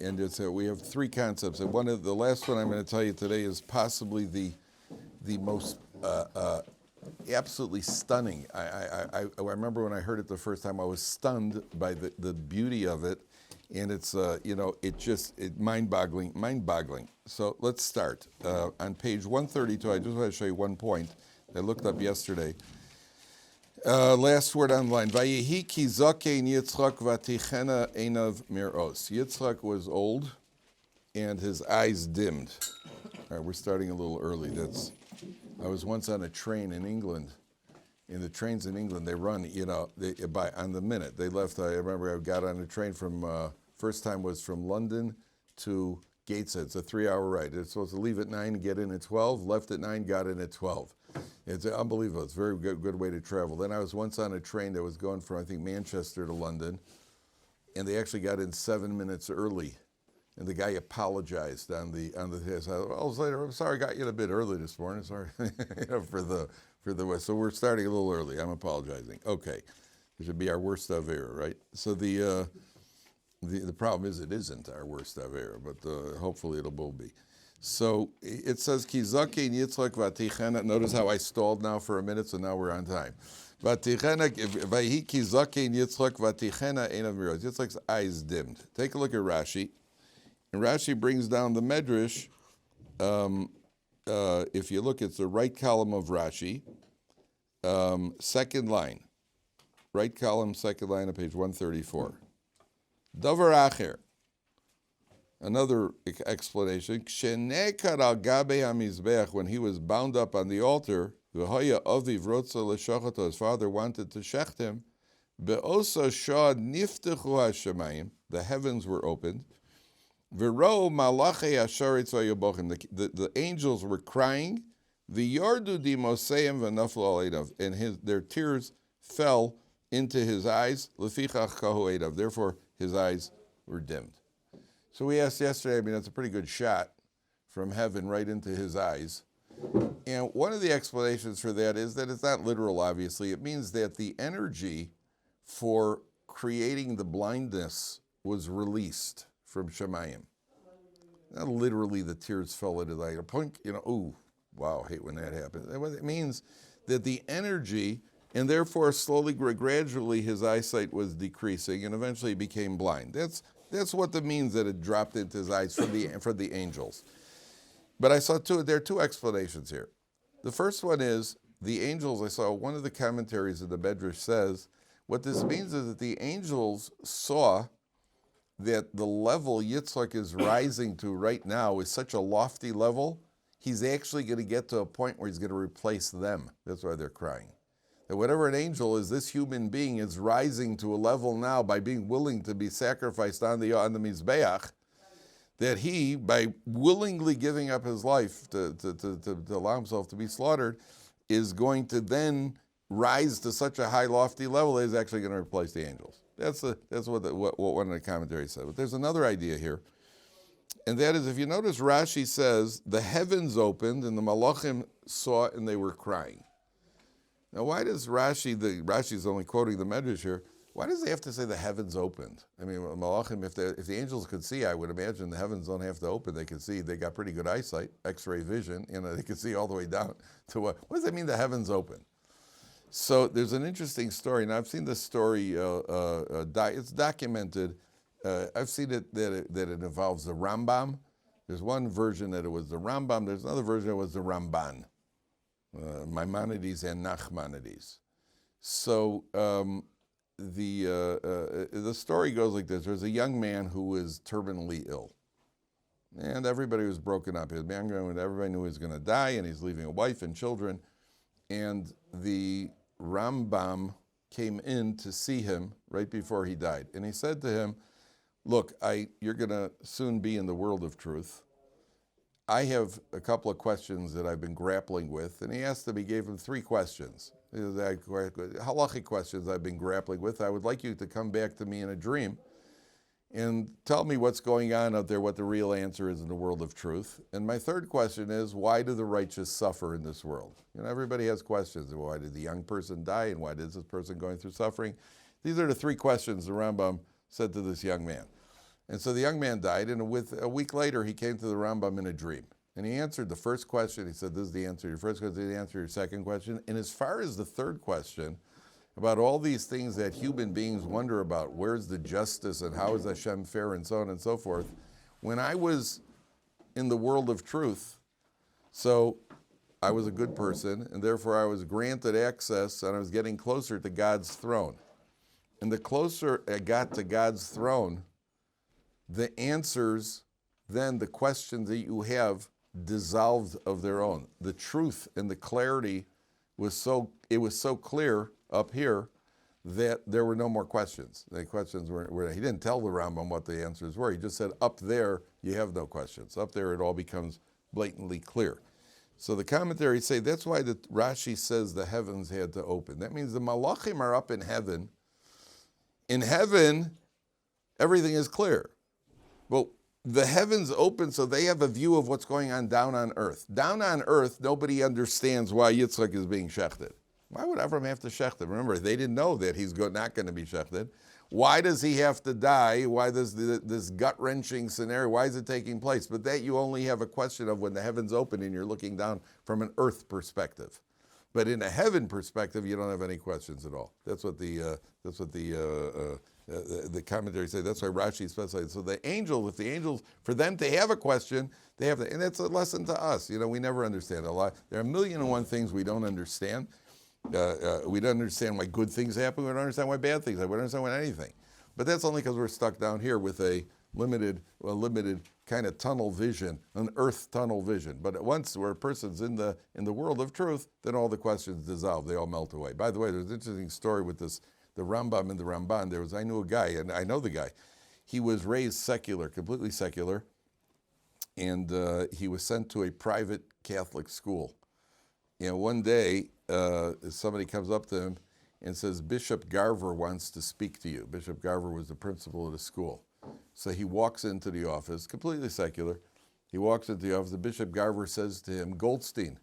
and we have three concepts. And the last one I'm going to tell you today is possibly the most absolutely stunning. I remember when I heard it the first time, I was stunned by the beauty of it, and it's mind-boggling. So let's start on page 132. I just want to show you one point I looked up yesterday. Last word on the line. Vayehi ki zakein Yitzhak vatichena einav miros. Yitzhak was old, and his eyes dimmed. All right, we're starting a little early. I was once on a train in England. And the trains in England, they run, on the minute. They left. I remember I got on a train from first time was from London to Gateshead. It's a 3-hour ride. It's supposed to leave at 9 and get in at 12. Left at 9, got in at 12. It's unbelievable. It's a very good way to travel. Then I was once on a train that was going from, I think, Manchester to London, and they actually got in 7 minutes early. And the guy apologized on the test. I'm sorry, I got you in a bit early this morning. Sorry for the West. So we're starting a little early. I'm apologizing. Okay, it should be our worst of error, right? So the problem is it isn't our worst of error, but hopefully it will be. So it says, Ki zakein Yitzhak vatichena. Notice how I stalled now for a minute, so now we're on time. Vatichena, Vayehi ki zakein Yitzhak vatichena einav miros. Yitzhak's eyes dimmed. Take a look at Rashi. And Rashi brings down the Medrash. If you look, it's the right column of Rashi, second line. Right column, second line of page 134. Davar acher. Another explanation. Kshenekar al gabe hamizbeach, when he was bound up on the altar, v'hoya aviv rotza l'shachato, his father wanted to shecht him. Be'osa shad niftechu hashemayim, the heavens were opened. V'ro malachei hasharetz v'yobochim, the angels were crying. V'yordu dimoseim v'naflu al edav, and their tears fell into his eyes. Lefichach kahu edav, therefore his eyes were dimmed. So we asked yesterday, that's a pretty good shot from heaven right into his eyes. And one of the explanations for that is that it's not literal, obviously. It means that the energy for creating the blindness was released from Shemayim. Not literally the tears fell into the eye. Ooh, wow, I hate when that happens. It means that the energy, and therefore slowly, gradually, his eyesight was decreasing, and eventually he became blind. That's what it means that it dropped into his eyes for the angels. But I saw there are two explanations here. The first one is the angels. I saw one of the commentaries of the Medrash says what this means is that the angels saw that the level Yitzhak is rising to right now is such a lofty level, he's actually going to get to a point where he's going to replace them. That's why they're crying. That whatever an angel is, this human being is rising to a level now by being willing to be sacrificed on the Mizbeach, that he, by willingly giving up his life to allow himself to be slaughtered, is going to then rise to such a high, lofty level that he's actually going to replace the angels. That's what one of the commentaries said. But there's another idea here, and that is, if you notice, Rashi says the heavens opened and the malachim saw and they were crying. Now, why does Rashi's only quoting the Medrash here, why does he have to say the heavens opened? Malachim, if the angels could see, I would imagine the heavens don't have to open. They can see. They got pretty good eyesight, X-ray vision. They can see all the way down to what does that mean? The heavens open. So there's an interesting story. Now I've seen this story. It's documented. I've seen it that it involves the Rambam. There's one version that it was the Rambam. There's another version that it was the Ramban. Maimonides and Nachmanides. So the story goes like this. There's a young man who was terminally ill. And everybody was broken up. Everybody knew he was going to die, and he's leaving a wife and children. And the Rambam came in to see him right before he died. And he said to him, look, you're going to soon be in the world of truth. I have a couple of questions that I've been grappling with. And he gave him 3 questions. Halachic questions I've been grappling with. I would like you to come back to me in a dream and tell me what's going on out there, what the real answer is in the world of truth. And my third question is, why do the righteous suffer in this world? Everybody has questions. Why did the young person die, and why is this person going through suffering? These are the 3 questions the Rambam said to this young man. And so the young man died, and a week later, he came to the Rambam in a dream. And he answered the first question. He said, this is the answer to your first question, this is the answer to your second question. And as far as the third question, about all these things that human beings wonder about, where's the justice and how is Hashem fair and so on and so forth, when I was in the world of truth, so I was a good person, and therefore I was granted access, and I was getting closer to God's throne. And the closer I got to God's throne, the answers, then the questions that you have dissolved of their own. The truth and the clarity was so clear up here that there were no more questions. The questions were he didn't tell the Rambam what the answers were. He just said, up there, you have no questions. Up there, it all becomes blatantly clear. So the commentaries say that's why the Rashi says the heavens had to open. That means the malachim are up in heaven. In heaven, everything is clear. Well, the heavens open so they have a view of what's going on down on earth. Down on earth, nobody understands why Yitzhak is being shechted. Why would Avram have to shecht him? Remember, they didn't know that he's not going to be shechted. Why does he have to die? Why does this gut-wrenching scenario, why is it taking place? But that you only have a question of when the heavens open and you're looking down from an earth perspective. But in a heaven perspective, you don't have any questions at all. That's what the commentaries say. That's why Rashi specifies. So the angels, for them to have a question, they have to, and it's a lesson to us. We never understand a lot. There are 1,000,001 things we don't understand. We don't understand why good things happen. We don't understand why bad things happen. We don't understand why anything. But that's only because we're stuck down here with a limited kind of tunnel vision, an earth tunnel vision. But once where a person's in the world of truth, then all the questions dissolve. They all melt away. By the way, there's an interesting story with this, the Rambam and the Ramban. I knew a guy, and I know the guy. He was raised secular, completely secular, and he was sent to a private Catholic school. One day, somebody comes up to him and says, Bishop Garver wants to speak to you. Bishop Garver was the principal of the school. So he walks into the office, completely secular. He walks into the office. The Bishop Garver says to him, Goldstein,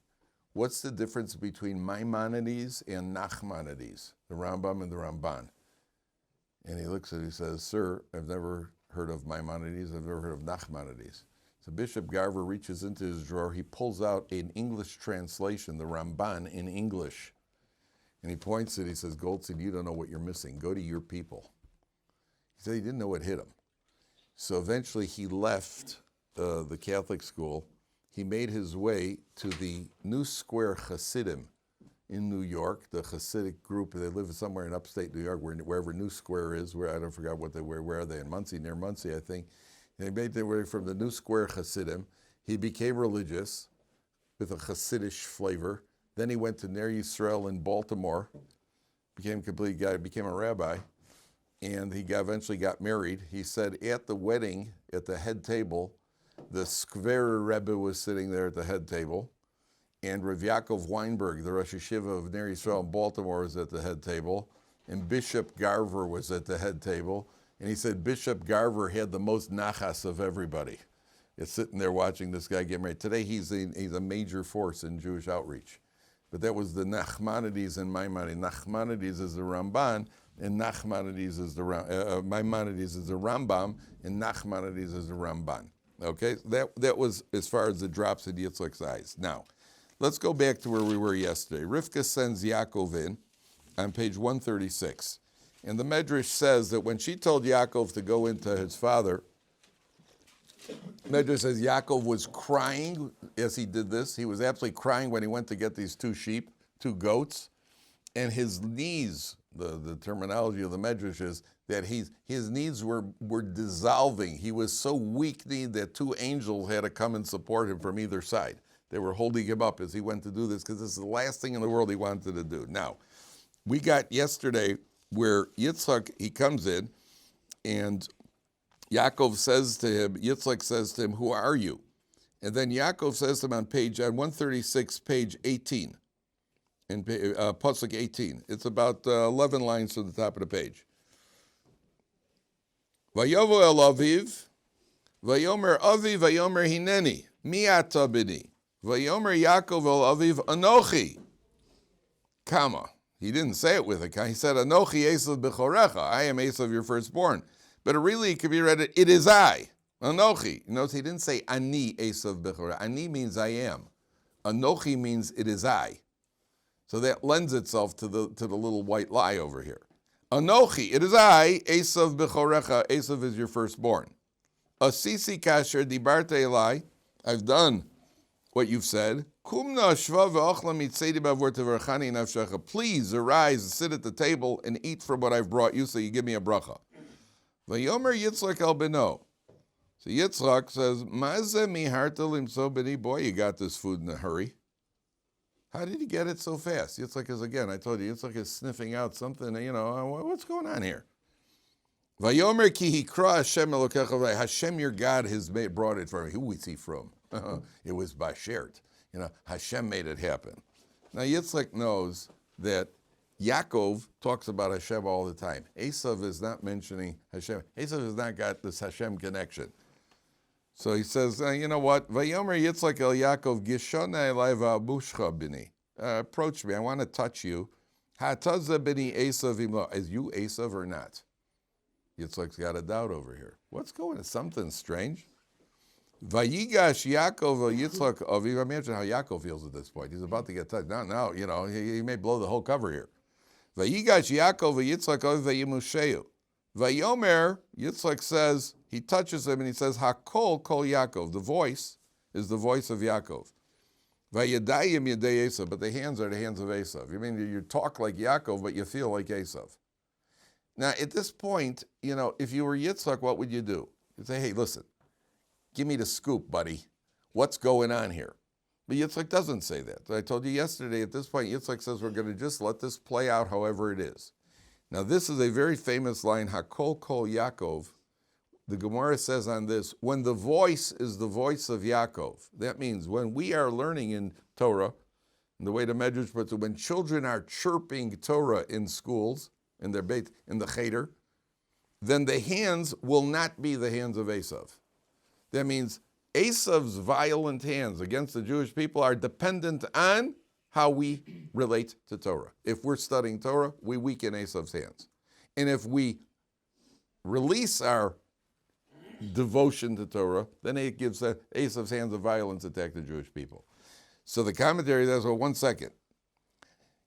what's the difference between Maimonides and Nachmanides, the Rambam and the Ramban? And he looks at it and he says, sir, I've never heard of Maimonides. I've never heard of Nachmanides. So Bishop Garver reaches into his drawer. He pulls out an English translation, the Ramban in English. And he points it. He says, Goldstein, you don't know what you're missing. Go to your people. He said he didn't know what hit him. So eventually he left the Catholic school. He made his way to the New Square Hasidim in New York, the Hasidic group. They live somewhere in upstate New York, wherever New Square is, where I don't forget what they were. Where are they? In Muncie, near Muncie, I think. They made their way from the New Square Hasidim. He became religious with a Hasidish flavor. Then he went to Ner Yisrael in Baltimore, became a rabbi, and he eventually got married. He said at the wedding, at the head table, the Skver Rebbe was sitting there at the head table, and Rav Yaakov Weinberg, the Rosh Yeshiva of Ner Yisrael in Baltimore, was at the head table, and Bishop Garver was at the head table. And he said Bishop Garver had the most nachas of everybody. It's sitting there watching this guy get married. Today he's a major force in Jewish outreach. But that was the Nachmanides and Maimonides. Nachmanides is the Ramban, and Maimonides is the Rambam, and Nachmanides is the Ramban. Okay, that was as far as the drops in Yitzhak's eyes. Now, let's go back to where we were yesterday. Rivka sends Yaakov in on page 136. And the Medrash says that when she told Yaakov to go into his father, Medrash says Yaakov was crying as he did this. He was absolutely crying when he went to get these 2 sheep, 2 goats, and his knees, the terminology of the Medrash is that his knees were dissolving. He was so weak-kneed that 2 angels had to come and support him from either side. They were holding him up as he went to do this because this is the last thing in the world he wanted to do. Now, we got yesterday where Yitzhak, he comes in, and Yaakov says to him, Yitzhak says to him, who are you? And then Yaakov says to him on 136, page 18, in Pasuk 18. It's about 11 lines from the top of the page. Vayovo el aviv, vayomer avi, vayomer hineni, mi ata bini, vayomer Yaakov el aviv, anochi, kama. He didn't say it with a comma. He said, Anochi Esav b'chorecha. I am Esav, your firstborn. But really, it could be read, it is I. Anochi. Notice he didn't say Ani Esav Bechorah. Ani means I am. Anochi means it is I. So that lends itself to the little white lie over here. Anochi, it is I, Esav Bechorecha. Esav is your firstborn. Asisi kasher dibarte elai. I've done what you've said. Kumna shva ve'ochla mitzedi bavor tevarchani nafshecha. Please arise and sit at the table and eat from what I've brought you, so you give me a bracha. Vayomer Yitzhak el beno. So Yitzhak says, Maze miharta limso beni. Boy, you got this food in a hurry. How did he get it so fast? Yitzhak is, again, I told you, Yitzhak is sniffing out something, what's going on here? Vayomer ki hikra Hashem elokecha. Hashem, your God, has brought it for me. Who is he from? It was Bashert. Hashem made it happen. Now Yitzhak knows that Yaakov talks about Hashem all the time. Esav is not mentioning Hashem. Esav has not got this Hashem connection. So he says, you know what? Vayomer Yitzhak el Yaakov gishona elai va'abushcha bini. Approach me. I want to touch you. Hataza bini Esav imlo. Is you Esav or not? Yitzhak's got a doubt over here. What's going on? Something strange. Vayigash Yaakov Yitzhak aviv. Imagine how Yaakov feels at this point. He's about to get touched. Now, he may blow the whole cover here. Vayigash Yaakov Yitzhak aviv vayimusheu. Vayomer, Yitzhak says, he touches him and he says, Hakol kol Yaakov. The voice is the voice of Yaakov. Vayadayim yedei Esav. But the hands are the hands of Esav. You mean you talk like Yaakov, but you feel like Esav. Now, at this point, if you were Yitzhak, what would you do? You'd say, hey, listen, give me the scoop, buddy. What's going on here? But Yitzhak doesn't say that. So I told you yesterday, at this point, Yitzhak says we're going to just let this play out however it is. Now, this is a very famous line, Hakol kol Yaakov. The Gemara says on this, when the voice is the voice of Yaakov, that means when we are learning in Torah, and the way the Medrash puts it, when children are chirping Torah in schools, in their beit, in the cheder, then the hands will not be the hands of Esav. That means Esav's violent hands against the Jewish people are dependent on how we relate to Torah. If we're studying Torah, we weaken Esav's hands. And if we release our devotion to Torah, then it gives Esav's hands of violence attack the Jewish people. So the commentary says, well, 1 second.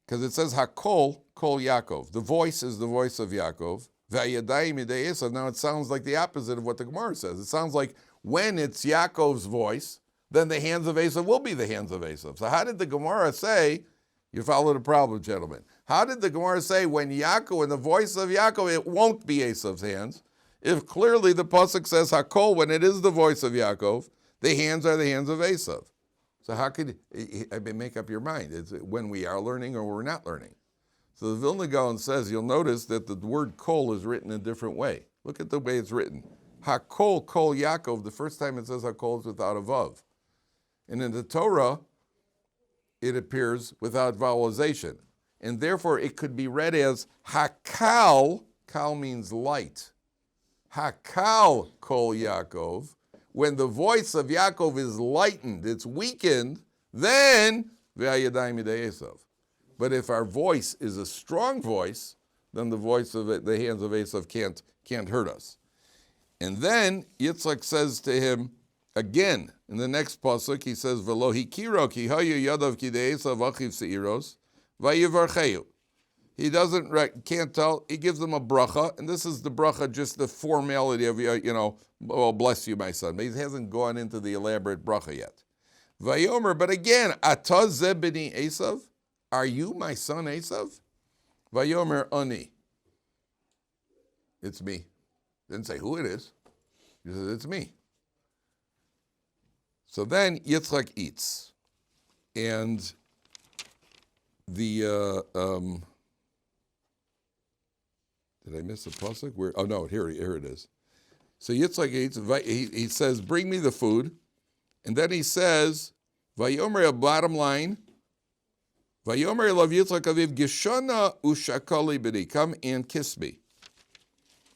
Because it says, Hakol, kol Yaakov. The voice is the voice of Yaakov. Vayadayim yedei Esav. Now it sounds like the opposite of what the Gemara says. It sounds like when it's Yaakov's voice, then the hands of Esav will be the hands of Esav. So how did the Gemara say, you follow the problem, gentlemen. How did the Gemara say when Yaakov, in the voice of Yaakov, it won't be Esav's hands? If clearly the Pasuk says Hakol, when it is the voice of Yaakov, the hands are the hands of Esav. So how could make up your mind? Is it when we are learning or we're not learning? So the Vilna Gaon says, you'll notice that the word kol is written a different way. Look at the way it's written. Hakol kol Yaakov, the first time it says Hakol is without a vav. And in the Torah, it appears without vowelization. And therefore, it could be read as Hakal, kal means light. Hakal kol Yaakov. When the voice of Yaakov is lightened, it's weakened, then V'ayadayim yedei Esav. But if our voice is a strong voice, then the voice of the hands of Esav can't hurt us. And then Yitzhak says to him again in the next pasuk, he says, "V'lo hikiro ki hayu yadav kidei Esav achiv seiros vayivarcheyu." He can't tell. He gives them a bracha, and this is the bracha, just the formality of, well, bless you, my son. But he hasn't gone into the elaborate bracha yet. Vayomer, but again, Atah ze b'ni Esav? Are you my son Esav? Vayomer ani. It's me. Didn't say who it is. He says, it's me. So then Yitzhak eats. And the... did I miss the pasuk? Oh no, here it is. So Yitzhak eats. He says, "Bring me the food," and then he says, "Vayomer." Bottom line, "Vayomer elav Yitzhak aviv gishana ushakali b'ni." Come and kiss me.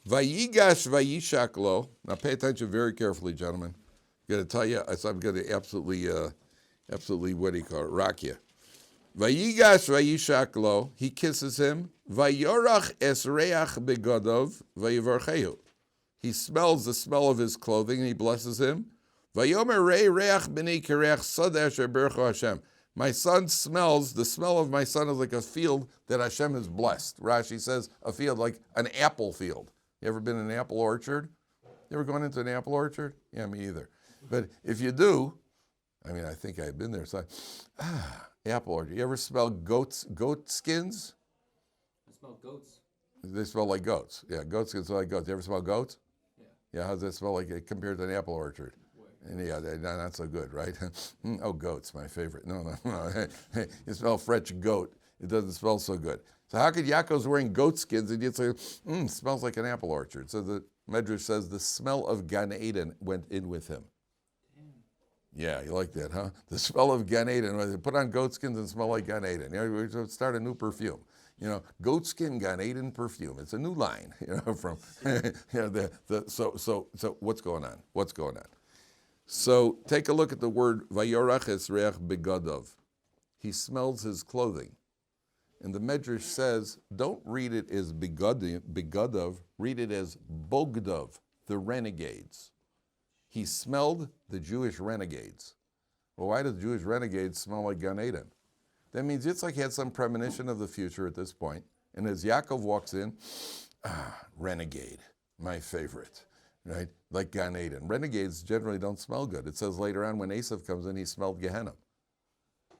Vayigash vayishak lo. Now pay attention very carefully, gentlemen. I'm going to tell you. I'm going to absolutely, what do you call it? Rock you. Vayigash vayishak lo, he kisses him. Vayorach esreach begodov vayivarchehu. He smells the smell of his clothing, and he blesses him. Vayomer rei reach b'ni kereach sadeh asher bercho Hashem. My son smells, the smell of my son is like a field that Hashem has blessed. Rashi says a field like an apple field. You ever been in an apple orchard? You ever gone into an apple orchard? Yeah, me either. But if you do, I think I've been there. So, apple orchard. You ever smell goat skins? I smell goats. They smell like goats. Yeah, goat skins smell like goats. You ever smell goats? Yeah. Yeah, how does that smell like compared to an apple orchard? And yeah, they're not so good, right? Oh, goat's my favorite. No. You smell fresh goat. It doesn't smell so good. So how could Yaakov's wearing goat skins and you'd say, smells like an apple orchard? So the Medrash says the smell of Gan Eden went in with him. Yeah, you like that, huh? The smell of Gan Eden. Put on goat skins and smell like Gan Eden. We should start a new perfume. Goat skin Gan Eden perfume. It's a new line. From so what's going on? What's going on? So take a look at the word Vayorach es reach begadov. He smells his clothing. And the Medrash says, don't read it as begadov, read it as bogdov, the renegades. He smelled the Jewish renegades. Well, why do Jewish renegades smell like Gan Eden? That means Yitzhak had some premonition of the future at this point. And as Yaakov walks in, renegade, my favorite. Right? Like Gan Eden. Renegades generally don't smell good. It says later on when Esav comes in, he smelled Gehenna.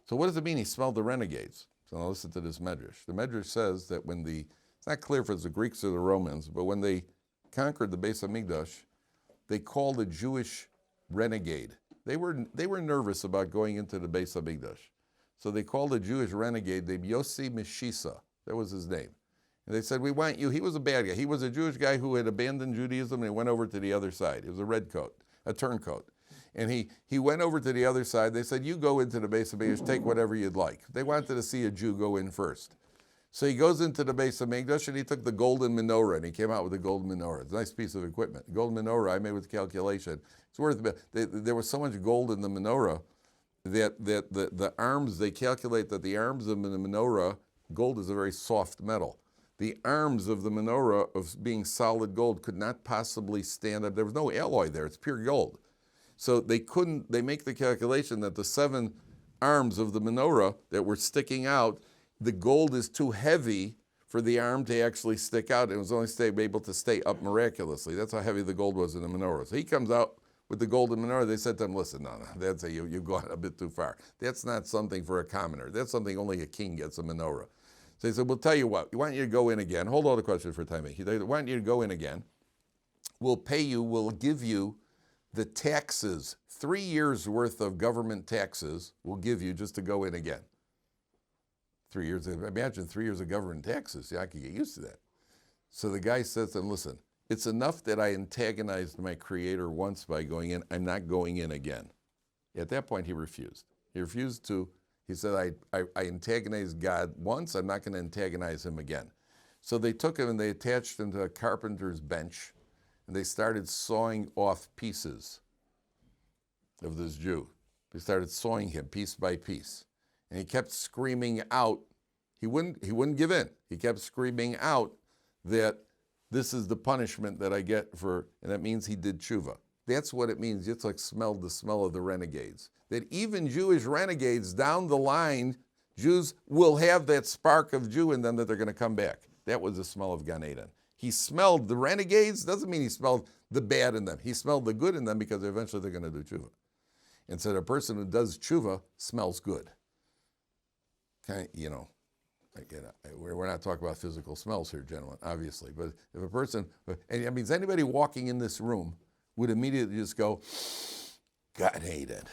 So what does it mean he smelled the renegades? So now listen to this Medrash. The Medrash says that it's not clear if it's the Greeks or the Romans, but when they conquered the Beis Hamikdash, they called a Jewish renegade. They were nervous about going into the Beis Hamikdash. So they called a Jewish renegade named Yossi Meshisa. That was his name. And they said, we want you. He was a bad guy. He was a Jewish guy who had abandoned Judaism and he went over to the other side. He was a redcoat, a turncoat. And he went over to the other side. They said, you go into the Beis Hamikdash, take whatever you'd like. They wanted to see a Jew go in first. So he goes into the Beis Hamikdash and he took the golden menorah and he came out with the golden menorah. It's a nice piece of equipment. The golden menorah, I made with calculation. It's worth it. There was so much gold in the menorah that the arms, they calculate that the arms of the menorah, gold is a very soft metal. The arms of the menorah of being solid gold could not possibly stand up. There was no alloy there. It's pure gold. So they make the calculation that the 7 arms of the menorah that were sticking out, the gold is too heavy for the arm to actually stick out. It was only able to stay up miraculously. That's how heavy the gold was in the menorah. So he comes out with the golden menorah. They said to him, listen, no, that's you've gone a bit too far. That's not something for a commoner. That's something only a king gets, a menorah. So he said, we'll tell you what, we want you to go in again. Hold all the questions for a time. We want you to go in again. We'll pay you, we'll give you the taxes, 3 years worth of government taxes we'll give you just to go in again. 3 years, imagine 3 years of government taxes. Yeah, I could get used to that. So the guy says to him, listen, it's enough that I antagonized my creator once by going in. I'm not going in again. At that point, he refused. He said, I antagonized God once, I'm not going to antagonize him again. So they took him and they attached him to a carpenter's bench, and they started sawing off pieces of this Jew. They started sawing him piece by piece. And he kept screaming out, he wouldn't give in. He kept screaming out that this is the punishment that I get and that means he did tshuva. That's what it means. Yitzhak smelled the smell of the renegades. That even Jewish renegades down the line, Jews will have that spark of Jew in them that they're going to come back. That was the smell of Gan Eden. He smelled the renegades, doesn't mean he smelled the bad in them. He smelled the good in them because eventually they're going to do tshuva. And so a person who does tshuva smells good. We're not talking about physical smells here, gentlemen, obviously. But if a person, and it means anybody walking in this room would immediately just go, Gan Eden,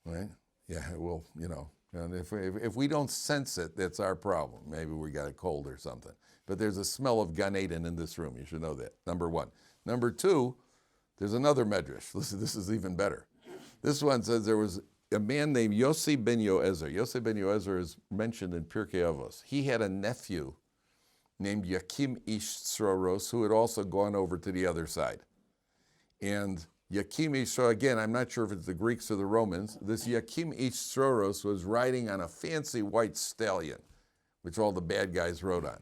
right? Yeah, well, and if we don't sense it, that's our problem. Maybe we got a cold or something. But there's a smell of Gan Eden in this room. You should know that, number one. Number two, there's another medrash. Listen, this is even better. This one says there was a man named Yossi ben Yoezer. Yossi ben Yoezer is mentioned in Pirkei Avos. He had a nephew named Yakim Ish Tzroros who had also gone over to the other side. And Yakim Ish, so again, I'm not sure if it's the Greeks or the Romans, this Yakim Ish Tzroros was riding on a fancy white stallion, which all the bad guys rode on.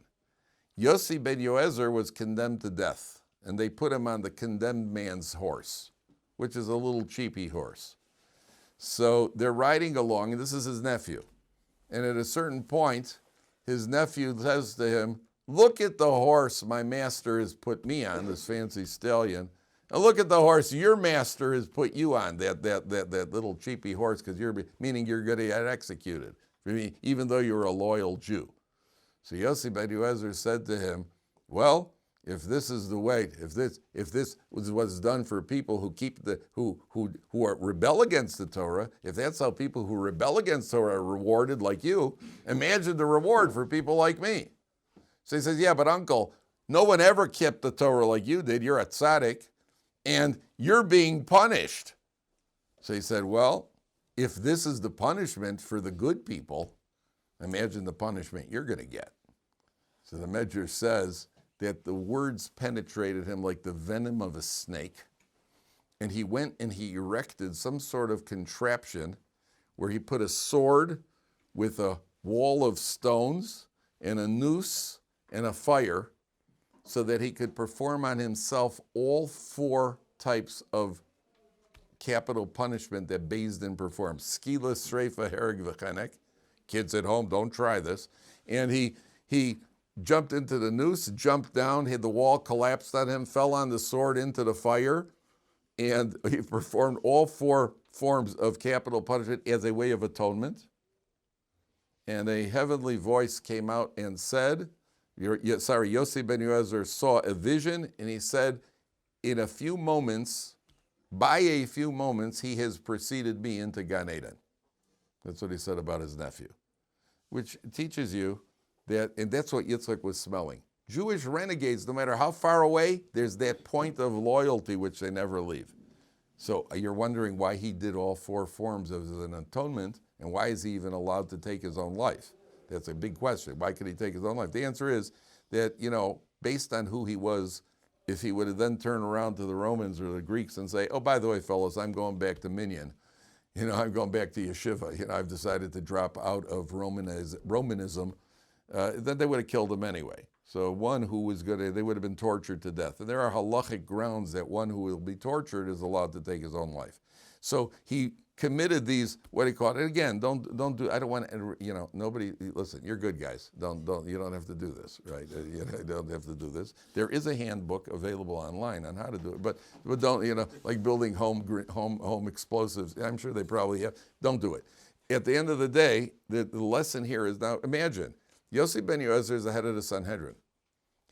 Yossi ben Yoezer was condemned to death. and they put him on the condemned man's horse, which is a little cheapy horse. So they're riding along, and this is his nephew. And at a certain point, his nephew says to him, "Look at the horse my master has put me on, this fancy stallion. And look at the horse your master has put you on, that little cheapy horse, because meaning you're going to get executed, even though you're a loyal Jew." So Yossi Eliezer said to him, "Well, if this is the way, if this was what's done for people who keep who are rebel against the Torah, if that's how people who rebel against Torah are rewarded like you, imagine the reward for people like me." So he says, "Yeah, but uncle, no one ever kept the Torah like you did. You're a tzaddik, and you're being punished." So he said, "Well, if this is the punishment for the good people, imagine the punishment you're going to get." So the Medrash says that the words penetrated him like the venom of a snake, and he went and he erected some sort of contraption where he put a sword with a wall of stones and a noose and a fire so that he could perform on himself all 4 types of capital punishment that Beis Din performs. Skila, Sreifa, Hereg, V'chenek. Kids at home, don't try this. And he jumped into the noose, jumped down, had the wall collapsed on him, fell on the sword into the fire, and he performed all 4 forms of capital punishment as a way of atonement. And a heavenly voice came out and said, Yossi ben Eliezer saw a vision, and he said, by a few moments, he has preceded me into Gan Eden. That's what he said about his nephew, which teaches you that, and that's what Yitzhak was smelling. Jewish renegades, no matter how far away, there's that point of loyalty which they never leave. So you're wondering why he did all 4 forms as an atonement, and why is he even allowed to take his own life? That's a big question. Why could he take his own life? The answer is that, based on who he was, if he would have then turned around to the Romans or the Greeks and say, "Oh, by the way, fellas, I'm going back to Minyan. I'm going back to Yeshiva. I've decided to drop out of Romanism," then they would have killed him anyway. So one who was they would have been tortured to death. And there are halachic grounds that one who will be tortured is allowed to take his own life. So he committed these, what he called it. Again, don't do, I don't want, nobody, listen, you're good guys. You don't have to do this, right? You don't have to do this. There is a handbook available online on how to do it, but don't, like building home explosives. I'm sure they probably have. Don't do it. At the end of the day, the lesson here is now, imagine, Yossi ben Eliezer is the head of the Sanhedrin.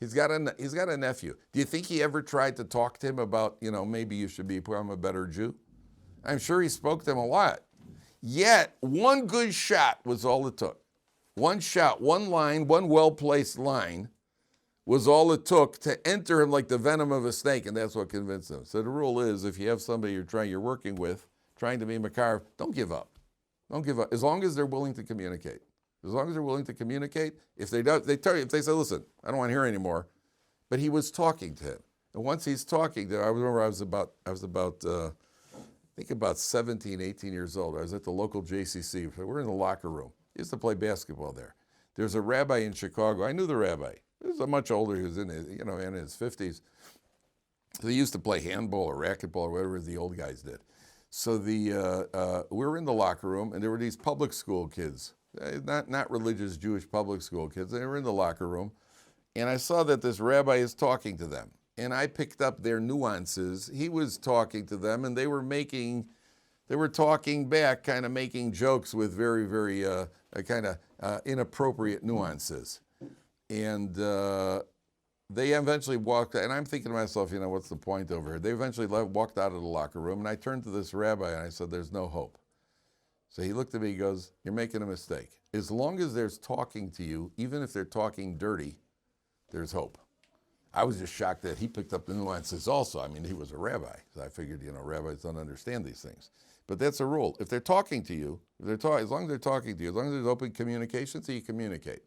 He's got a nephew. Do you think he ever tried to talk to him about, maybe you should become a better Jew? I'm sure he spoke to him a lot. Yet, one good shot was all it took. One shot, one line, one well-placed line was all it took to enter him like the venom of a snake, and that's what convinced him. So the rule is, if you have somebody you're working with, trying to be Makar, don't give up. Don't give up, as long as they're willing to communicate. As long as they're willing to communicate, if they say, "Listen, I don't want to hear anymore," but he was talking to him, and once he's talking to him, I remember I was about I think about 17, 18 years old. I was at the local JCC. We're in the locker room. He used to play basketball there. There's a rabbi in Chicago. I knew the rabbi. He was much older. He was in his 50s. So he used to play handball or racquetball or whatever the old guys did. So we were in the locker room, and there were these public school kids, not religious Jewish public school kids. They were in the locker room, and I saw that this rabbi is talking to them. And I picked up their nuances. He was talking to them, and they were talking back, kind of making jokes with very, very kind of inappropriate nuances. And they eventually walked, and I'm thinking to myself, what's the point over here? They eventually walked out of the locker room, and I turned to this rabbi, and I said, "There's no hope." So he looked at me, he goes, "You're making a mistake. As long as there's talking to you, even if they're talking dirty, there's hope." I was just shocked that he picked up the nuances also. I mean, he was a rabbi, so I figured, rabbis don't understand these things. But that's a rule. If they're talking to you, as long as they're talking to you, as long as there's open communication, so you communicate.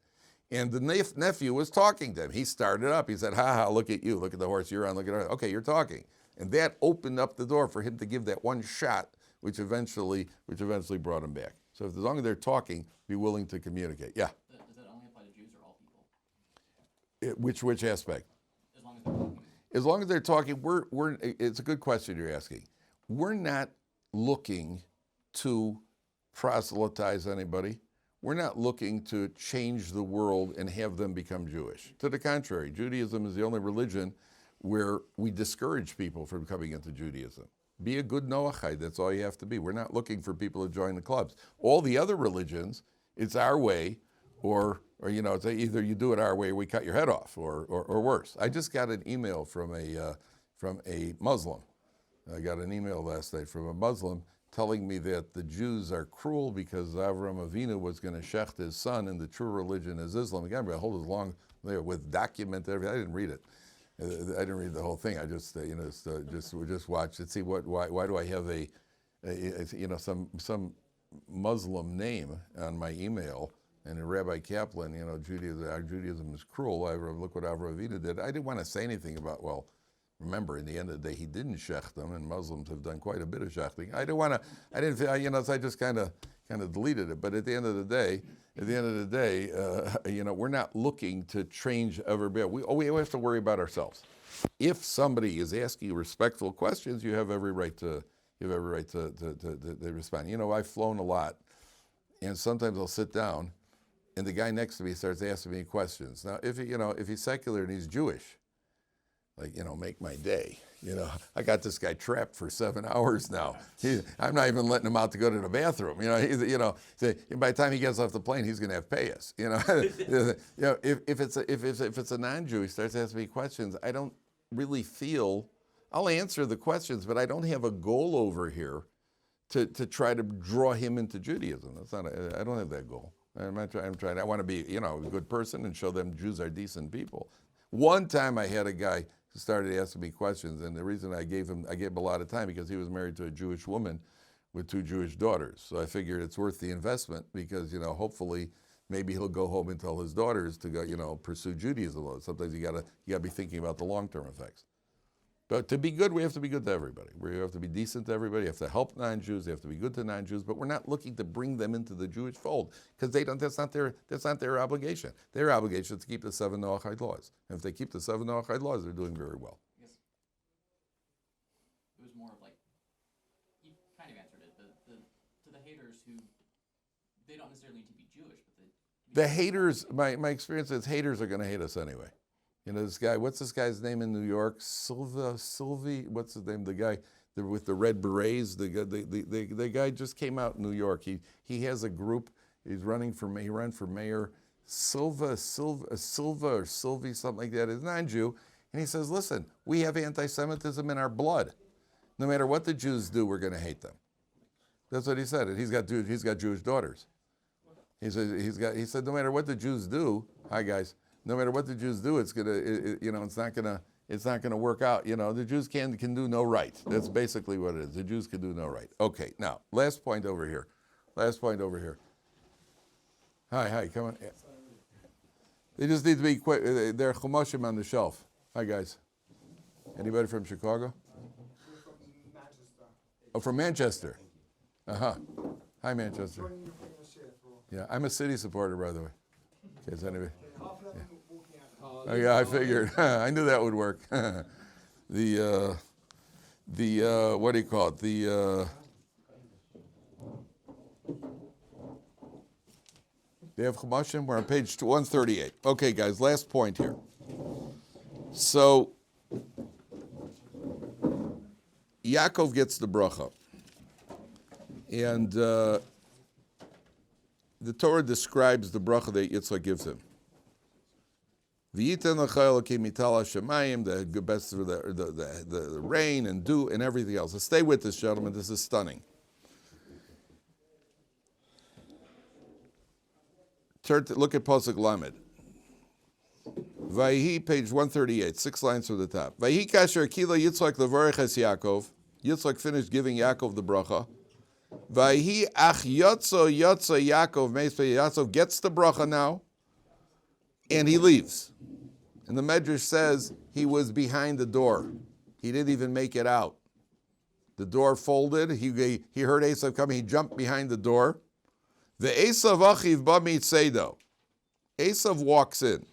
And the nephew was talking to him. He started up. He said, "Ha, look at you. Look at the horse you're on. Look at her. Okay, you're talking." And that opened up the door for him to give that one shot, which eventually brought him back. So as long as they're talking, be willing to communicate. Yeah? Does that only apply to Jews or all people? Which aspect? As long as they're talking. as long as they're talking, it's a good question you're asking. We're not looking to proselytize anybody. We're not looking to change the world and have them become Jewish. To the contrary, Judaism is the only religion where we discourage people from coming into Judaism. Be a good Noachide, that's all you have to be. We're not looking for people to join the clubs. All the other religions, it's our way, or it's either you do it our way or we cut your head off, or worse. I just got an email from a Muslim. I got an email last night from a Muslim telling me that the Jews are cruel because Avram Avinu was going to shecht his son, and the true religion is Islam. Again, I hold it long there with documented everything. I didn't read it. I didn't read the whole thing. I just just watched it. See why do I have some Muslim name on my email? And a Rabbi Kaplan, our Judaism is cruel. Look what Avram Avinu did. I didn't want to say anything about, well, remember, in the end of the day, he didn't shecht them, and Muslims have done quite a bit of shechting. So I just kind of deleted it. But at the end of the day, we're not looking to change everybody. We have to worry about ourselves. If somebody is asking you respectful questions, you have every right to respond. I've flown a lot, and sometimes I'll sit down, and the guy next to me starts asking me questions. Now, if he's secular and he's Jewish, make my day. I got this guy trapped for 7 hours now. I'm not even letting him out to go to the bathroom. By the time he gets off the plane, he's going to have payas. If it's a non-Jew, he starts asking me questions. I don't really feel. I'll answer the questions, but I don't have a goal over here to try to draw him into Judaism. I don't have that goal. I want to be a good person and show them Jews are decent people. One time I had a guy who started asking me questions, and the reason I gave him a lot of time because he was married to a Jewish woman with 2 Jewish daughters. So I figured it's worth the investment because hopefully maybe he'll go home and tell his daughters to go pursue Judaism. Sometimes you gotta be thinking about the long-term effects. But to be good, we have to be good to everybody. We have to be decent to everybody. We have to help non-Jews. They have to be good to non-Jews. But we're not looking to bring them into the Jewish fold because that's not their obligation. Their obligation is to keep the 7 Noachide laws. And if they keep the 7 Noachide laws, they're doing very well. I guess it was more of you kind of answered it. To the haters who they don't necessarily need to be Jewish, but the haters. My experience is haters are going to hate us anyway. This guy, what's this guy's name in New York? Sylvie, what's his name? The guy with the red berets. The guy just came out in New York. He has a group. He ran for mayor. Silva or Sylvie, something like that. Is non-Jew, and he says, "Listen, we have anti-Semitism in our blood. No matter what the Jews do, we're going to hate them." That's what he said. And he's got Jewish daughters. He said, no matter what the Jews do, hi guys. No matter what the Jews do, it's not gonna work out. The Jews can do no right. That's basically what it is. The Jews can do no right. Okay, now last point over here. Hi, come on. They just need to be quick. They're chumashim on the shelf. Hi guys. Anybody from Chicago? We're from Manchester. Oh, from Manchester. Hi, Manchester. Yeah, I'm a City supporter, by the way. In case anybody. Oh yeah, I figured. I knew that would work. The what do you call it? They have Chumashim. We're on page 138. Okay, guys, last point here. So Yaakov gets the bracha, and the Torah describes the bracha that Yitzhak gives him. V'yiten l'chayil k'mitala shemayim, the best of the rain and dew and everything else. So stay with this, gentlemen. This is stunning. Look at Pasuk Lamed. Vayhi, page 138, 6 lines from the top. Vayhi kasher kila Yitzhak levarech es Yaakov. Yitzhak finished giving Yaakov the bracha. Vayhi ach yotzo Yaakov. Yaakov gets the bracha now, and he leaves. And the Medrash says he was behind the door. He didn't even make it out. The door folded. He heard Esav coming. He jumped behind the door. The Esav achiv ba mitzeido. Esav walks in.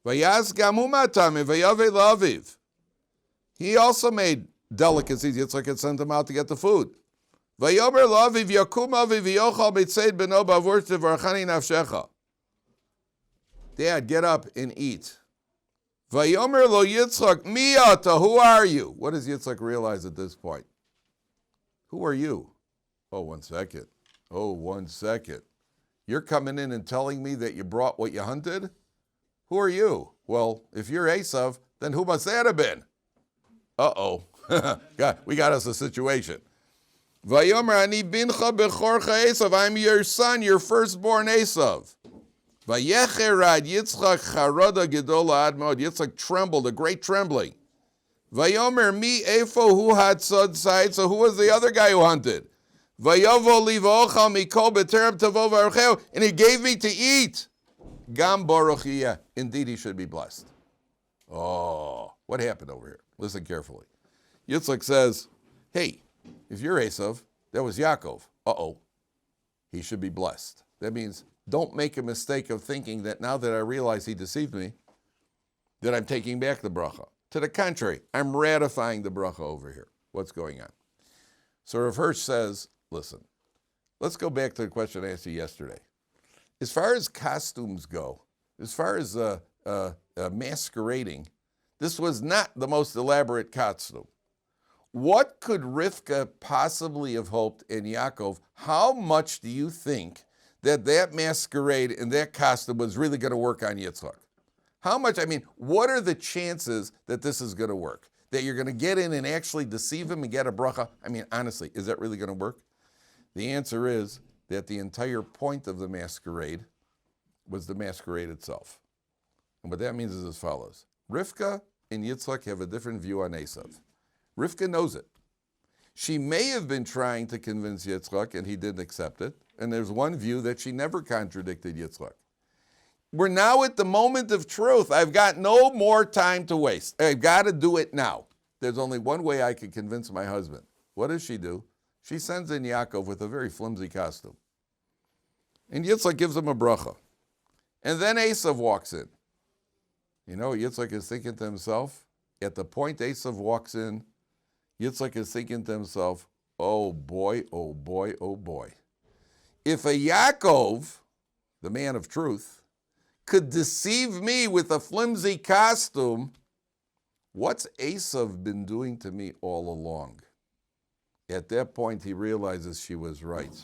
Vayaz gamu matame vayave la'aviv. He also made delicacies. Yitzhak had sent him out to get the food. Vayomer lo aviv yakum aviv yochal b'tzeid beno bavur tevarchani nafshecha. Dad, get up and eat. Vayomer lo Yitzchak miyata, who are you? What does Yitzhak realize at this point? Who are you? Oh, 1 second. Oh, 1 second. You're coming in and telling me that you brought what you hunted? Who are you? Well, if you're Esav, then who must that have been? Uh-oh. God, we got us a situation. Vayomer ani bincha bechorcha Esav. I'm your son, your firstborn Esav. Vayecherad Yitzchak charada gedola ad mod. Yitzchak trembled, a great trembling. Vayomer mi efo hu had sod side. So who was the other guy who hunted? Vayovo livochal mikol beterem tavo v'archeo. And he gave me to eat. Gam baruch. Indeed, he should be blessed. Oh, what happened over here? Listen carefully. Yitzhak says, hey, if you're Esav, that was Yaakov. Uh-oh, he should be blessed. That means don't make a mistake of thinking that now that I realize he deceived me, that I'm taking back the bracha. To the contrary, I'm ratifying the bracha over here. What's going on? So Rav Hirsch says, listen, let's go back to the question I asked you yesterday. As far as costumes go, as far as masquerading, this was not the most elaborate costume. What could Rivka possibly have hoped in Yaakov? How much do you think that masquerade and that costume was really going to work on Yitzhak? How much, what are the chances that this is going to work? That you're going to get in and actually deceive him and get a bracha? Honestly, is that really going to work? The answer is that the entire point of the masquerade was the masquerade itself. And what that means is as follows. Rivka and Yitzhak have a different view on Esav. Rivka knows it. She may have been trying to convince Yitzhak and he didn't accept it. And there's one view that she never contradicted Yitzhak. We're now at the moment of truth. I've got no more time to waste. I've got to do it now. There's only one way I can convince my husband. What does she do? She sends in Yaakov with a very flimsy costume. And Yitzhak gives him a bracha. And then Esav walks in. You know what Yitzhak is thinking to himself? At the point Esav walks in, Yitzhak is thinking to himself, oh boy, oh boy, oh boy. If a Yaakov, the man of truth, could deceive me with a flimsy costume, what's Esav been doing to me all along? At that point, he realizes she was right.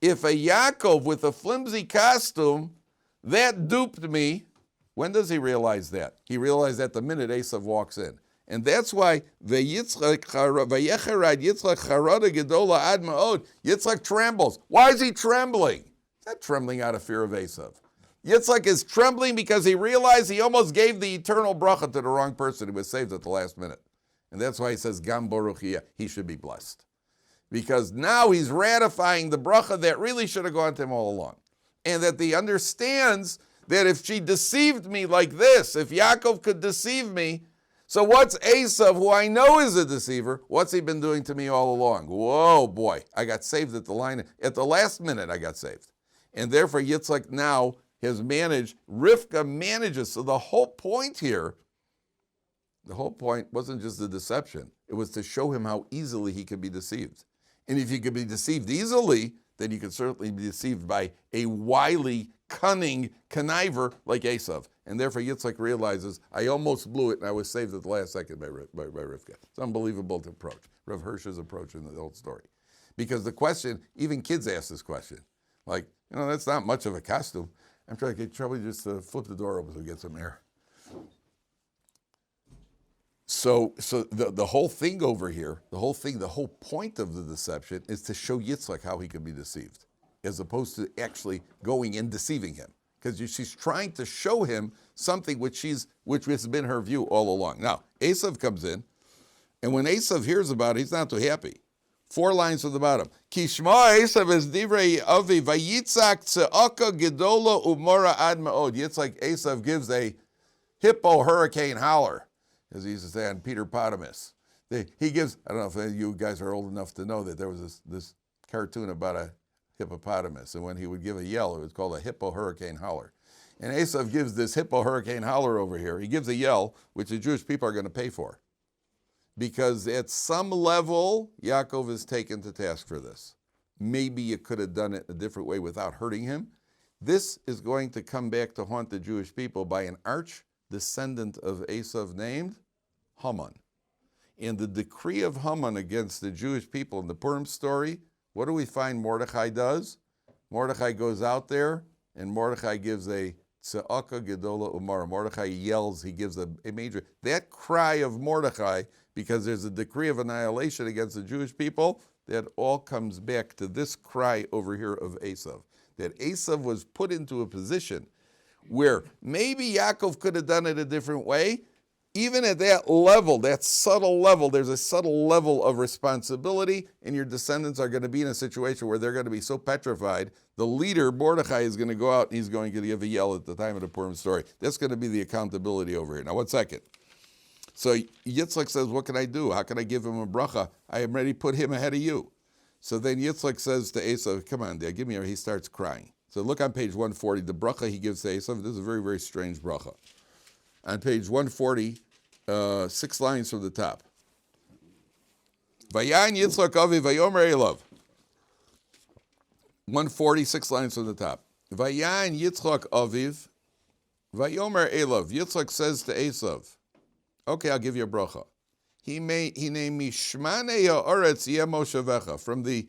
If a Yaakov with a flimsy costume, that duped me, when does he realize that? He realized that the minute Esav walks in. And that's why Yitzhak trembles. Why is he trembling? He's not trembling out of fear of Esav. Yitzhak is trembling because he realized he almost gave the eternal bracha to the wrong person. He was saved at the last minute. And that's why he says, Gam Baruch Yeh, he should be blessed. Because now he's ratifying the bracha that really should have gone to him all along. And that he understands that if she deceived me like this, if Yaakov could deceive me, so what's Esav, who I know is a deceiver, what's he been doing to me all along? Whoa, boy, I got saved at the line. At the last minute, I got saved. And therefore, Yitzhak now has managed, Rivka manages. So the whole point here, the whole point wasn't just the deception. It was to show him how easily he could be deceived. And if you could be deceived easily, then you could certainly be deceived by a wily, cunning conniver like Esav. And therefore Yitzhak realizes, I almost blew it and I was saved at the last second by Rivka. It's unbelievable to approach. Rav Hirsch's approach in the whole story. Because the question, even kids ask this question. Like, that's not much of a costume. I'm trying to get trouble just to flip the door open so we get some air. So the whole thing over here, the whole point of the deception is to show Yitzhak how he could be deceived, as opposed to actually going and deceiving him. Because she's trying to show him something which has been her view all along. Now, Esav comes in, and when Esav hears about it, he's not too happy. 4 lines from the bottom. Kishma Esav es divrei avi vayitzak tze'aka gedola umora ad ma'od. Yitzhak Esav gives a hippo hurricane holler, as he used to say on Peter Potamus. He gives, I don't know if you guys are old enough to know that there was this cartoon about a hippopotamus, and when he would give a yell, it was called a hippo hurricane holler. And Esav gives this hippo hurricane holler over here. He gives a yell, which the Jewish people are going to pay for. because at some level, Yaakov is taken to task for this. Maybe you could have done it a different way without hurting him. This is going to come back to haunt the Jewish people by an arch descendant of Esav named Haman. And the decree of Haman against the Jewish people in the Purim story, what do we find Mordechai does? Mordechai goes out there, and Mordechai gives a tza'aka gedola umar. Mordechai yells, he gives a major, that cry of Mordechai, because there's a decree of annihilation against the Jewish people, that all comes back to this cry over here of Esav. That Esav was put into a position where maybe Yaakov could have done it a different way. Even at that level, that subtle level, there's a subtle level of responsibility, and your descendants are going to be in a situation where they're going to be so petrified. The leader, Mordechai, is going to go out and he's going to give a yell at the time of the Purim story. That's going to be the accountability over here. Now, 1 second. So Yitzhak says, what can I do? How can I give him a bracha? I am ready to put him ahead of you. So then Yitzhak says to Esav, come on, Dad, give me a, he starts crying. So look on page 140, the bracha he gives to Esav. This is a very, very strange bracha. On page 140, 6 lines from the top. Vayan Yitzhak aviv vayomer elav. 146 lines from the top. Vayan Yitzhak aviv vayomer elav. Yitzhak says to Esav, okay, I'll give you a bracha. He named me Shmanei ha'aretz yeh moshevecha. From the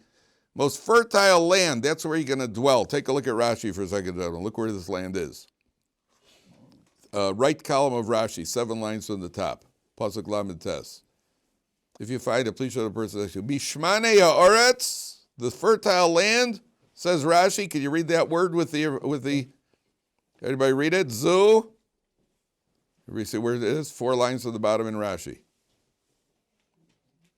most fertile land, that's where you're going to dwell. Take a look at Rashi for a second, gentlemen. Look where this land is. Right column of Rashi, 7 lines from the top. Pasuk Lamed Tes. If you find it, please show the person next to you. Mishmanei ha'aretz, the fertile land, says Rashi. Can you read that word with the? Everybody read it? Zu. Everybody see where it is? 4 lines from the bottom in Rashi.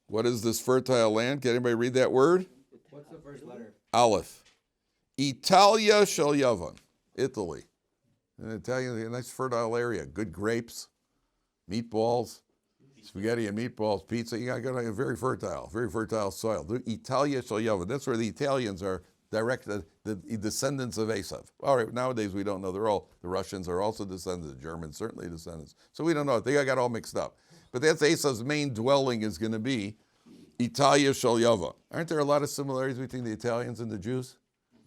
What is this fertile land? Can anybody read that word? What's the first letter? Aleph. Italia shel Yavan. Italy. An Italian, a nice fertile area. Good grapes, meatballs, spaghetti and meatballs, pizza. You got a very fertile soil. Italia shel Yavan. That's where the Italians are directed, the descendants of Esav. All right, nowadays we don't know. The Russians are also descendants, the Germans certainly descendants. So we don't know. They got all mixed up. But that's Esav's main dwelling is going to be Italia shel Yava. Aren't there a lot of similarities between the Italians and the Jews?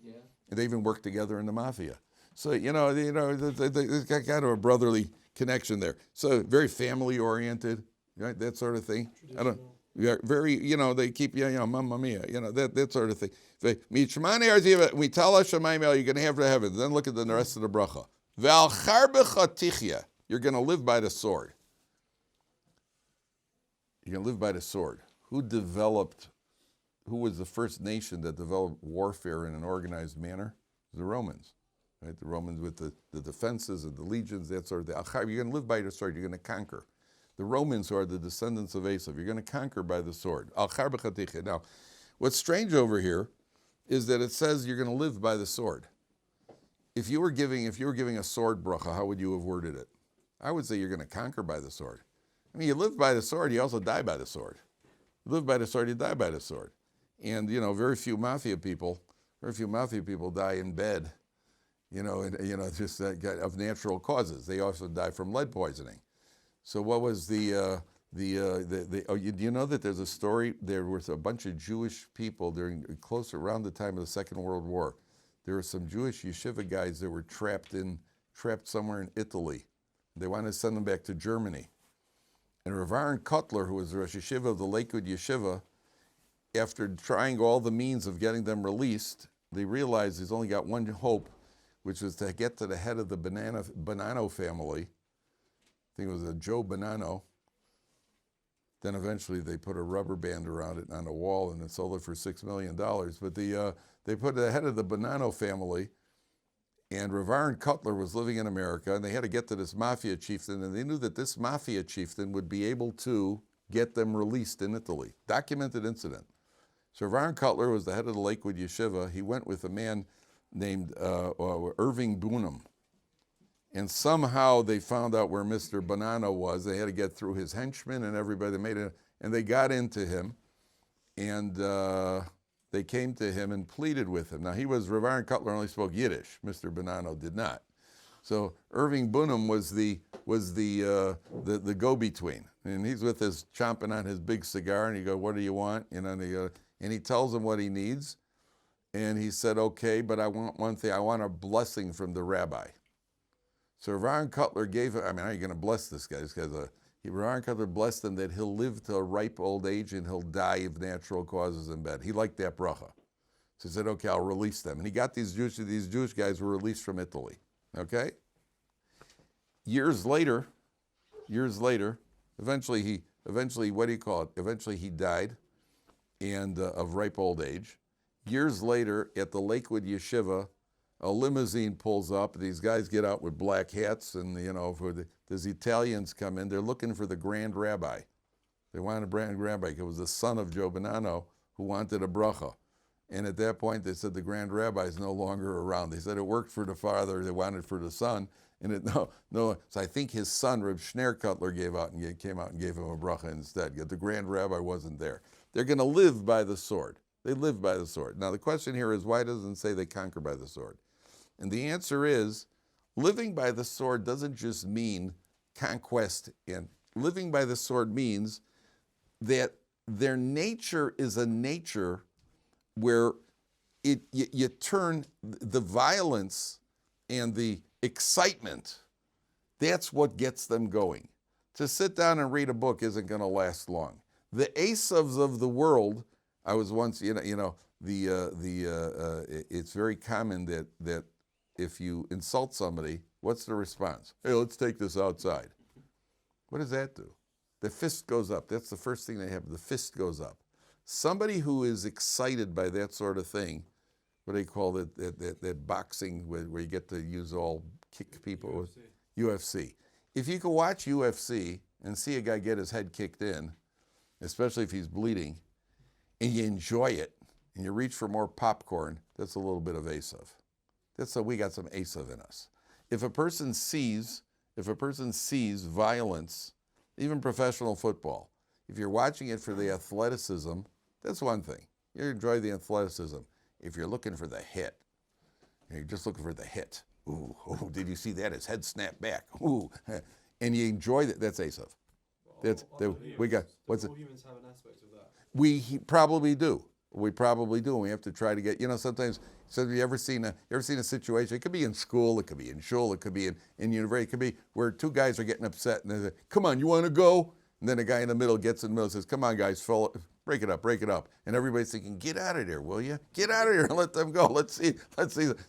Yeah. And they even work together in the mafia. So, there's kind of a brotherly connection there. So very family oriented, right? That sort of thing. Very, they keep, mamma mia, that sort of thing. You're going to have the heavens. Then look at the rest of the bracha. You're going to live by the sword. You're going to live by the sword. Who was the first nation that developed warfare in an organized manner? The Romans. Right? The Romans with the defenses and the legions, that sort of thing. You're going to live by the sword. You're going to conquer. The Romans, who are the descendants of Esav, you're going to conquer by the sword. Now, what's strange over here is that it says you're going to live by the sword. If you were giving a sword bracha, how would you have worded it? I would say you're going to conquer by the sword. I mean, you live by the sword, you also die by the sword. You live by the sword, you die by the sword. And, very few mafia people die in bed, just of natural causes. They also die from lead poisoning. So what was do you know that there's a story, there was a bunch of Jewish people close around the time of the Second World War. There were some Jewish yeshiva guys that were trapped somewhere in Italy. They wanted to send them back to Germany. And Rav Aaron Kotler, who was the Rosh Yeshiva of the Lakewood Yeshiva, after trying all the means of getting them released, they realized he's only got one hope, which was to get to the head of the Bonanno family. I think it was a Joe Bonanno. Then eventually they put a rubber band around it on a wall and it sold it for $6 million. But they put the head of the Bonanno family, and Rav Aaron Kotler was living in America, and they had to get to this mafia chieftain, and they knew that this mafia chieftain would be able to get them released in Italy. Documented incident. So Rav Aaron Kotler was the head of the Lakewood Yeshiva. He went with a man named Irving Bunham. And somehow they found out where Mr. Bonanno was. They had to get through his henchmen and everybody. And they got into him, and they came to him and pleaded with him. Now, Rav Aaron Kotler only spoke Yiddish. Mr. Bonanno did not. So Irving Bunham was the go-between, and he's with his chomping on his big cigar, and he go, "What do you want?" And he tells him what he needs, and he said, "Okay, but I want one thing. I want a blessing from the rabbi." So Ron Cutler gave him. I mean, how are you going to bless this guy? Ron Cutler blessed him that he'll live to a ripe old age and he'll die of natural causes in bed. He liked that bracha. So he said, "Okay, I'll release them." And he got these Jewish guys were released from Italy. Okay? Years later, eventually he died and of ripe old age. Years later, at the Lakewood Yeshiva, a limousine pulls up. These guys get out with black hats, and these Italians come in. They're looking for the Grand Rabbi. They wanted a Grand Rabbi because it was the son of Joe Bonanno who wanted a bracha. And at that point, they said the Grand Rabbi is no longer around. They said it worked for the father, they wanted it for the son, and no. So I think his son, Reb Schneur Cutler, came out and gave him a bracha instead. The Grand Rabbi wasn't there. They're going to live by the sword. They live by the sword. Now the question here is, why doesn't it say they conquer by the sword? And the answer is, living by the sword doesn't just mean conquest. And living by the sword means that their nature is a nature where you turn the violence and the excitement, that's what gets them going. To sit down and read a book isn't going to last long. The Esavs of the world, I was once, it's very common that if you insult somebody, what's the response? "Hey, let's take this outside." What does that do? The fist goes up. That's the first thing they have. The fist goes up. Somebody who is excited by that sort of thing, what do they call it, that boxing where you get to use all kick people? UFC. If you can watch UFC and see a guy get his head kicked in, especially if he's bleeding, and you enjoy it, and you reach for more popcorn, that's a little bit of Esav. We got some Esav in us. If a person sees violence, even professional football, if you're watching it for the athleticism, that's one thing. You enjoy the athleticism. If you're looking for the hit, you're just looking for the hit. Ooh, did you see that? His head snapped back. Ooh, and you enjoy that. That's Esav. We got. What's it? All humans have an aspect of that. We probably do. We probably do. And we have to try to get. Sometimes. So have you ever seen a situation? It could be in school. It could be in shul. It could be in university. It could be where two guys are getting upset and they say, "Come on, you want to go?" And then a guy in the middle gets in the middle and says, "Come on, guys, break it up." And everybody's thinking, "Get out of there, will you? Get out of here and let them go. Let's see.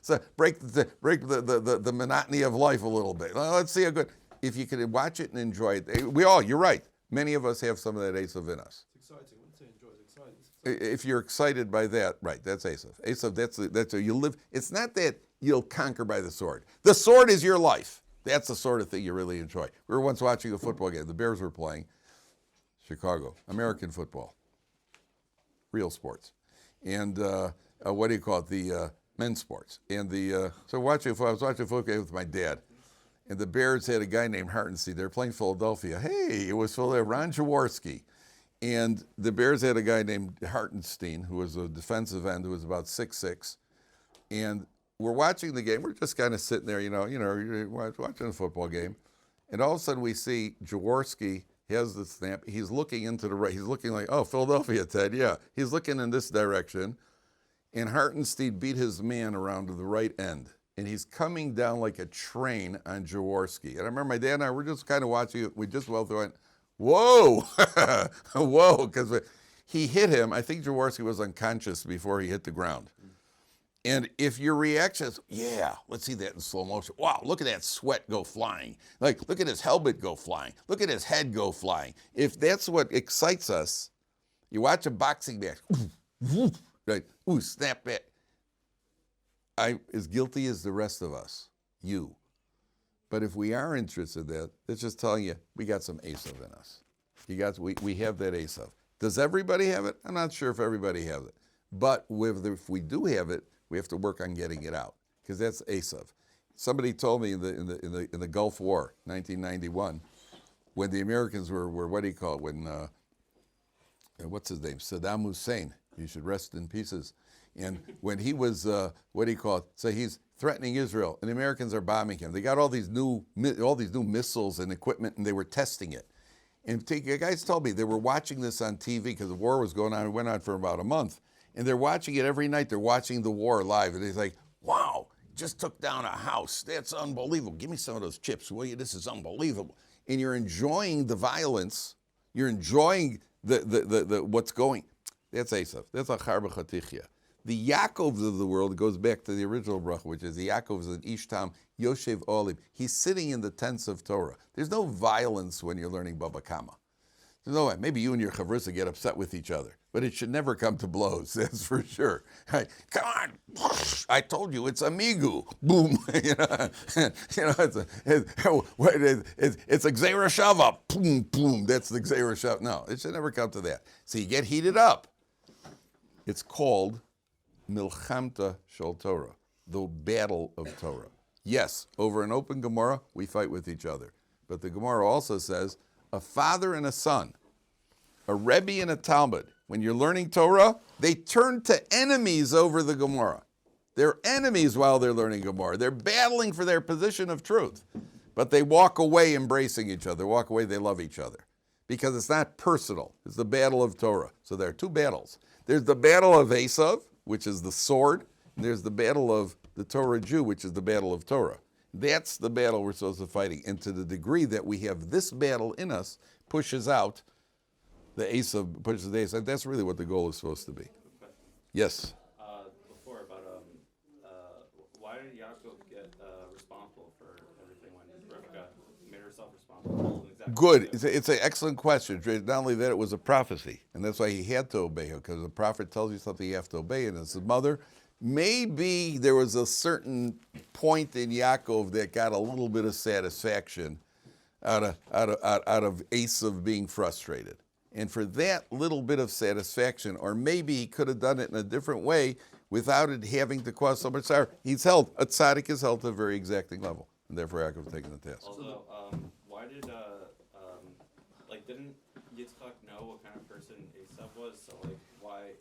So break the monotony of life a little bit. Let's see how good." If you can watch it and enjoy it, you're right. Many of us have some of that Esav in us. It's exciting. I wouldn't say enjoy it. It's exciting. If you're excited by that, right, that's Esav. Esav, that's how you live. It's not that you'll conquer by the sword. The sword is your life. That's the sort of thing you really enjoy. We were once watching a football game. The Bears were playing Chicago, American football, real sports. And what do you call it? The men's sports. And I was watching a football game with my dad. And the Bears had a guy named Hartenstein. They were playing Philadelphia. Hey, it was Philadelphia, Ron Jaworski. And the Bears had a guy named Hartenstein, who was a defensive end, who was about 6'6". And we're watching the game. We're just kind of sitting there, you're watching a football game. And all of a sudden we see Jaworski has the snap. He's looking into the right. He's looking like, "Oh, Philadelphia, Ted, yeah." He's looking in this direction. And Hartenstein beat his man around to the right end. And he's coming down like a train on Jaworski. And I remember my dad and I were just kind of watching it. We just went, "Whoa," whoa, because he hit him. I think Jaworski was unconscious before he hit the ground. And if your reaction is, "Yeah, let's see that in slow motion. Wow, look at that sweat go flying. Like, look at his helmet go flying. Look at his head go flying." If that's what excites us, you watch a boxing match, right? Ooh, snap back. I'm as guilty as the rest of us, you. But if we are interested in that, it's just telling you, we got some Esav in us. We have that Esav. Does everybody have it? I'm not sure if everybody has it. But if we do have it, we have to work on getting it out, because that's Esav. Somebody told me in the Gulf War, 1991, when the Americans were what do you call it? When what's his name? Saddam Hussein He should rest in pieces. And when he was, what do you call it? So he's threatening Israel, and the Americans are bombing him. They got all these new missiles and equipment, and they were testing it. And the guys told me they were watching this on TV because the war was going on. It went on for about a month. And they're watching it every night. They're watching the war live. And he's like, wow, just took down a house. That's unbelievable. Give me some of those chips, will you? This is unbelievable. And you're enjoying the violence. You're enjoying the what's going. That's Esav. That's a charba chatichya. The Yaakovs of the world goes back to the original bracha, which is the Yaakovs of Ishtam, Yoshev Olim. He's sitting in the tents of Torah. There's no violence when you're learning Baba Kama. There's no way. Maybe you and your chavrusa get upset with each other, but it should never come to blows, that's for sure. Right? Come on, I told you, it's amigu. Boom. It's a gzeira shava. Boom, boom. That's the gzeira shava. No, it should never come to that. So you get heated up. It's called Milchamta Shel Torah, the battle of Torah. Yes, over an open Gemara, we fight with each other. But the Gemara also says, a father and a son, a Rebbe and a Talmud, when you're learning Torah, they turn to enemies over the Gemara. They're enemies while they're learning Gemara. They're battling for their position of truth. But they walk away embracing each other. Walk away, they love each other. Because it's not personal. It's the battle of Torah. So there are two battles. There's the battle of Esav, which is the sword. And there's the battle of the Torah Jew, which is the battle of Torah. That's the battle we're supposed to be fighting. And to the degree that we have this battle in us, pushes out the Esav, pushes the Esav. That's really what the goal is supposed to be. Yes? Before, about why did Yaakov get responsible for everything when Rivka made herself responsible? Exactly. Good. It's an excellent question. Not only that, it was a prophecy. And that's why he had to obey her, because the prophet tells you something you have to obey. And it's his mother. Maybe there was a certain point in Yaakov that got a little bit of satisfaction out of Esav being frustrated. And for that little bit of satisfaction, or maybe he could have done it in a different way without it having to cause so much sorrow. A tzaddik is held to a very exacting level. And therefore Yaakov is taking the task. Also, why did, didn't Yitzhak know what kind of person Esav was? So, why?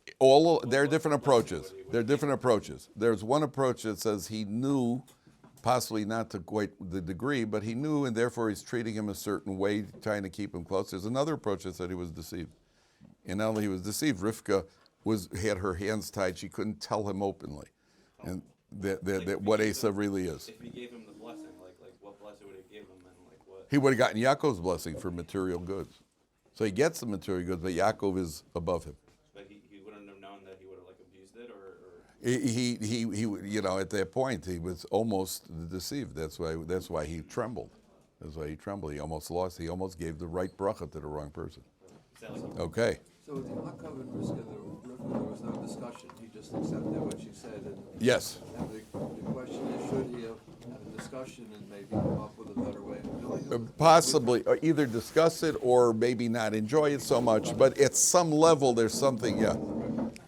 There are different approaches. There are different approaches. There's one approach that says he knew, possibly not to quite the degree, but he knew, and therefore he's treating him a certain way, trying to keep him close. There's another approach that said he was deceived. And not only he was deceived, Rivka had her hands tied. She couldn't tell him openly, and that what Esav really is. If he gave him the blessing, what blessing would he give him, and what? He would have gotten Yaakov's blessing for material goods. So he gets the material goods, but Yaakov is above him. But he wouldn't have known that he would have abused it, or? He at that point he was almost deceived. That's why he trembled. That's why he trembled. He almost lost. He almost gave the right bracha to the wrong person. Okay. So with Yaakov and Rivka, there was no discussion. He just accepted what she said. And, Yes. And the question is, should he have had a discussion and maybe come up with a better way of doing it? Possibly, either discuss it or maybe not enjoy it so much. But at some level, there's something. Yeah.